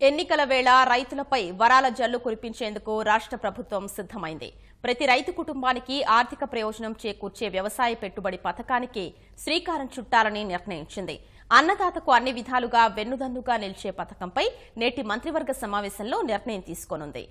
ఎన్నికల వేళ రైతులపై వరాల జల్లు కురిపించేందుకు రాష్ట్ర ప్రభుత్వం సిద్ధమైంది. ప్రతి రైతు కుటుంబానికి ఆర్థిక ప్రయోజనం చేకూర్చే వ్యవసాయ పెట్టుబడి పథకానికి శ్రీకారం చుట్టాలని నిర్ణయించింది. అన్నదాతకు అన్ని విధాలుగా వెన్నుదన్నుగా నిలిచే పథకంపై నేటి మంత్రివర్గ సమావేశంలో నిర్ణయం తీసుకోనుంది.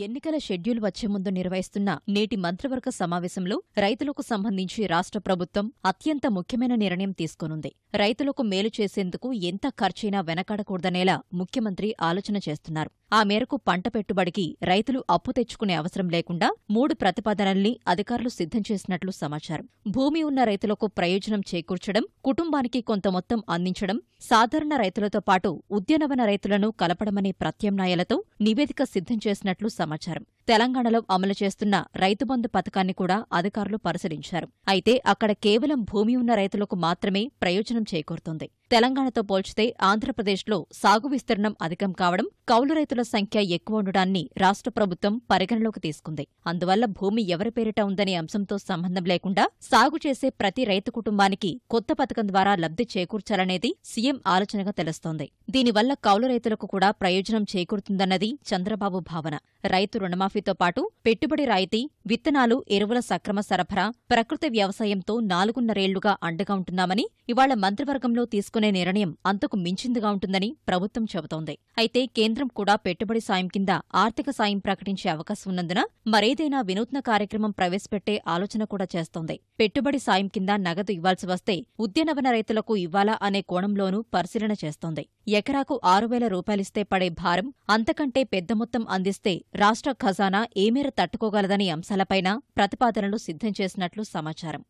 ఎన్నికల షెడ్యూల్ వచ్చే ముందు నిర్వహిస్తున్న నేటి మంత్రివర్గ సమావేశంలో రైతులకు సంబంధించి రాష్ట్ర ప్రభుత్వం అత్యంత ముఖ్యమైన నిర్ణయం తీసుకోనుంది. రైతులకు మేలు చేసేందుకు ఎంత ఖర్చైనా వెనకాడకూడదనేలా ముఖ్యమంత్రి ఆలోచన చేస్తున్నారు. ఆ మేరకు పంట పెట్టుబడికి రైతులు అప్పు తెచ్చుకునే అవసరం లేకుండా 3 ప్రతిపాదనల్ని అధికారులు సిద్ధం చేసినట్లు సమాచారం. భూమి ఉన్న రైతులకు ప్రయోజనం చేకూర్చడం, కుటుంబానికి కొంత మొత్తం అందించడం, సాధారణ రైతులతో పాటు ఉద్యానవన రైతులను కలపడమనే ప్రత్యామ్నాయాలతో నివేదిక సిద్ధం చేసినట్లు సమాచారం. తెలంగాణలో అమలు చేస్తున్న రైతుబంధు పథకాన్ని కూడా అధికారులు పరిశీలించారు. అయితే అక్కడ కేవలం భూమి ఉన్న రైతులకు మాత్రమే ప్రయోజనం చేకూరుతోంది. తెలంగాణతో పోల్చితే ఆంధ్రప్రదేశ్లో సాగు విస్తీర్ణం అధికం కావడం, కౌలు రైతుల సంఖ్య ఎక్కువ ఉండడాన్ని రాష్ట్ర ప్రభుత్వం పరిగణలోకి తీసుకుంది. అందువల్ల భూమి ఎవరి పేరిట ఉందనే అంశంతో సంబంధం లేకుండా సాగు చేసే ప్రతి రైతు కుటుంబానికి కొత్త పథకం ద్వారా లబ్ధి చేకూర్చాలనేది సీఎం ఆలోచనగా తెలుస్తోంది. దీనివల్ల కౌలు రైతులకు కూడా ప్రయోజనం చేకూరుతుందన్నది చంద్రబాబు భావన. రైతు రుణమాఫీతో పాటు పెట్టుబడి రాయితీ, విత్తనాలు, ఎరువుల సక్రమ సరఫరా, ప్రకృతి వ్యవసాయంతో 4.5 ఏళ్లుగా అండగా ఉంటున్నామని ఇవాళ మంత్రివర్గంలో తీసుకునే నిర్ణయం అంతకు మించిందిగా ఉంటుందని ప్రభుత్వం చెబుతోంది. అయితే కేంద్రం కూడా పెట్టుబడి సాయం కింద ఆర్థిక సాయం ప్రకటించే అవకాశం ఉన్నందున మరేదైనా వినూత్న కార్యక్రమం ప్రవేశపెట్టే ఆలోచన కూడా చేస్తోంది. పెట్టుబడి సాయం కింద నగదు ఇవ్వాల్సి వస్తే ఉద్యానవన రైతులకు ఇవ్వాలా అనే కోణంలోనూ పరిశీలన చేస్తోంది. ఎకరాకు 6,000 రూపాయలిస్తే పడే భారం, అంతకంటే పెద్ద మొత్తం అందిస్తే రాష్ట్ర ఖజానా ఏ మేర తట్టుకోగలదనే అంశాలపైన ప్రతిపాదనలు సిద్ధం చేసినట్లు సమాచారం.